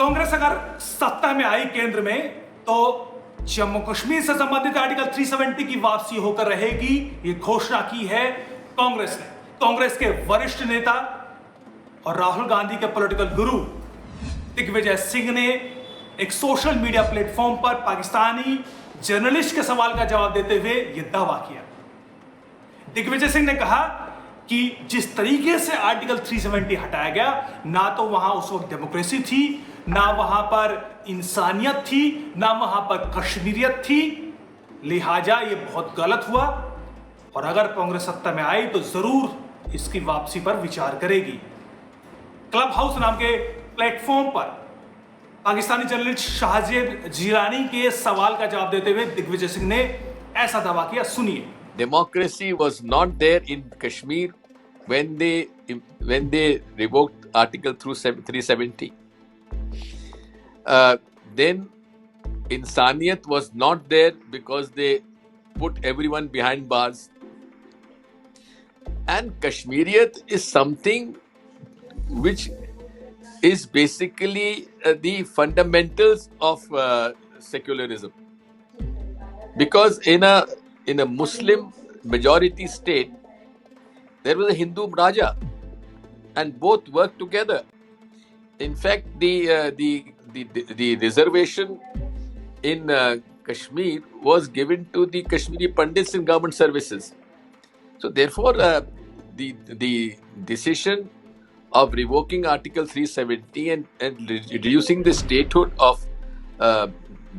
कांग्रेस अगर सत्ता में आई केंद्र में तो जम्मू कश्मीर से संबंधित आर्टिकल 370 की वापसी होकर रहेगी, ये घोषणा की है कांग्रेस ने। कांग्रेस के वरिष्ठ नेता और राहुल गांधी के पॉलिटिकल गुरु दिग्विजय सिंह ने एक सोशल मीडिया प्लेटफॉर्म पर पाकिस्तानी जर्नलिस्ट के सवाल का जवाब देते हुए यह दावा किया। दिग्विजय सिंह ने कहा कि जिस तरीके से आर्टिकल 370 हटाया गया, ना तो वहां उस वक्त डेमोक्रेसी थी, ना वहां पर इंसानियत थी, ना वहां पर कश्मीरियत थी, लिहाजा ये बहुत गलत हुआ और अगर कांग्रेस सत्ता में आई तो जरूर इसकी वापसी पर विचार करेगी। क्लब हाउस नाम के प्लेटफॉर्म पर पाकिस्तानी जर्नलिस्ट शाहजेब जिलानी के सवाल का जवाब देते हुए दिग्विजय सिंह ने ऐसा दावा किया, सुनिए। Democracy was not there in Kashmir when they revoked Article 370. Then Insaniyat was not there because they put everyone behind bars. And Kashmiriyat is something which is basically the fundamentals of secularism. Because in a Muslim majority state, there was a Hindu Raja, and both worked together. In fact, the reservation in Kashmir was given to the Kashmiri Pandits in government services. So, therefore, the decision of revoking Article 370 and reducing the statehood of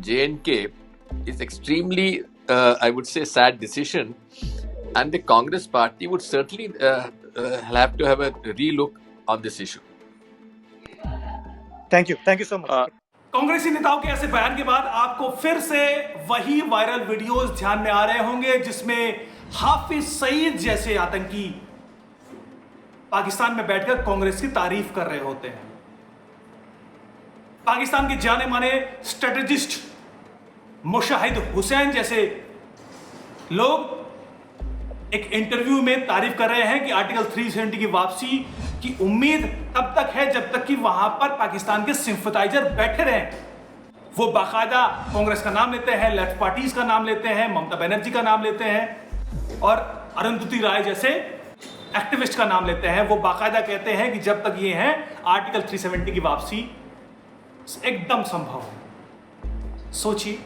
J&K is extremely, I would say, sad decision, and the Congress party would certainly have to have a relook on this issue. Thank you so much. कांग्रेसी नेताओं के ऐसे बयान के बाद आपको फिर से वही वायरल वीडियोस ध्यान में आ रहे होंगे जिसमें हाफिज सईद जैसे आतंकी पाकिस्तान में बैठकर कांग्रेस की तारीफ कर रहे होते हैं। पाकिस्तान के जाने माने स्ट्रेटेजिस्ट मुशाहिद हुसैन जैसे लोग एक इंटरव्यू में तारीफ कर रहे हैं कि आर्टिकल 370 की वापसी की उम्मीद तब तक है जब तक कि वहां पर पाकिस्तान के सिंपथाइजर बैठे रहें। वो बाकायदा कांग्रेस का नाम लेते हैं, लेफ्ट पार्टीज का नाम लेते हैं, ममता बनर्जी का नाम लेते हैं और अरुंधति राय जैसे एक्टिविस्ट का नाम लेते हैं। वो बाकायदा कहते हैं कि जब तक ये हैं आर्टिकल 370 की वापसी एकदम संभव है। सोचिए,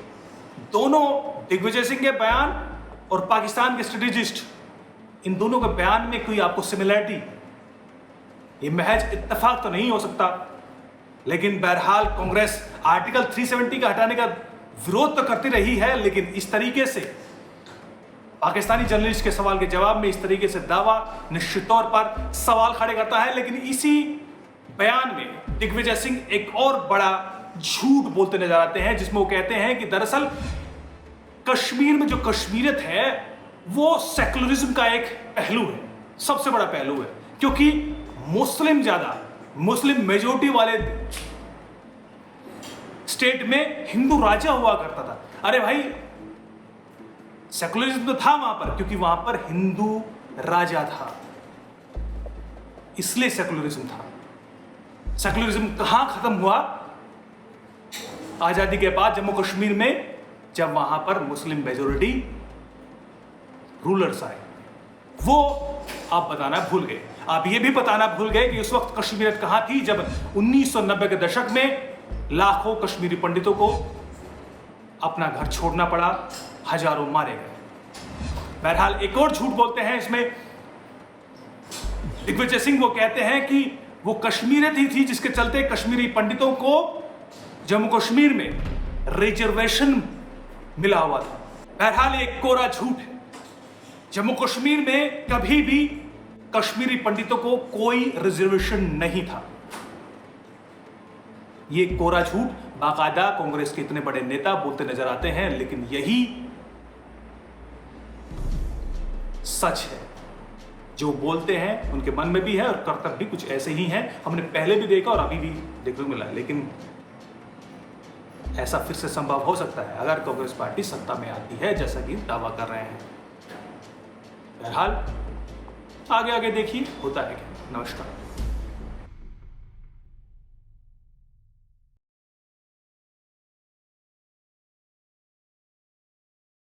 दोनों दिग्विजय सिंह के बयान और पाकिस्तान के स्ट्रेटेजिस्ट, इन दोनों के बयान में कोई आपको सिमिलरिटी, ये महज इत्तेफाक तो नहीं हो सकता, लेकिन बहरहाल कांग्रेस आर्टिकल 370 का हटाने का विरोध तो करती रही है, लेकिन इस तरीके से पाकिस्तानी जर्नलिस्ट के सवाल के जवाब में इस तरीके से दावा निश्चित तौर पर सवाल खड़े करता है। लेकिन इसी बयान में दिग्विजय सिंह एक और बड़ा झूठ बोलते नजर आते हैं जिसमें वो कहते हैं कि दरअसल कश्मीर में जो कश्मीरियत है वो सेकुलरिज्म का एक पहलू है, सबसे बड़ा पहलू है, क्योंकि मुस्लिम मेजोरिटी वाले स्टेट में हिंदू राजा हुआ करता था। अरे भाई, सेकुलरिज्म तो था वहां पर क्योंकि वहां पर हिंदू राजा था, इसलिए सेकुलरिज्म था। सेकुलरिज्म कहां खत्म हुआ? आजादी के बाद जम्मू कश्मीर में, जब वहां पर मुस्लिम मेजोरिटी रूलर्स आए। वो आप बताना भूल गए। आप ये भी बताना भूल गए कि उस वक्त कश्मीरियत कहां थी जब 1990 के दशक में लाखों कश्मीरी पंडितों को अपना घर छोड़ना पड़ा, हजारों मारे गए। बहरहाल एक और झूठ बोलते हैं इसमें दिग्विजय सिंह। वो कहते हैं कि वो कश्मीरियत ही थी जिसके चलते कश्मीरी पंडितों को जम्मू कश्मीर में रिजर्वेशन मिला हुआ था। बहरहाल एक कोरा झूठ है। जम्मू कश्मीर में कभी भी कश्मीरी पंडितों को कोई रिजर्वेशन नहीं था। ये कोरा झूठ बाकायदा कांग्रेस के इतने बड़े नेता बोलते नजर आते हैं, लेकिन यही सच है। जो बोलते हैं उनके मन में भी है और कर्तव्य भी कुछ ऐसे ही हैं। हमने पहले भी देखा और अभी भी देखने को मिला, लेकिन ऐसा फिर से संभव हो सकता है अगर कांग्रेस पार्टी सत्ता में आती है, जैसा कि दावा कर रहे हैं। बहरहाल आगे देखिए होता है क्या। नमस्कार।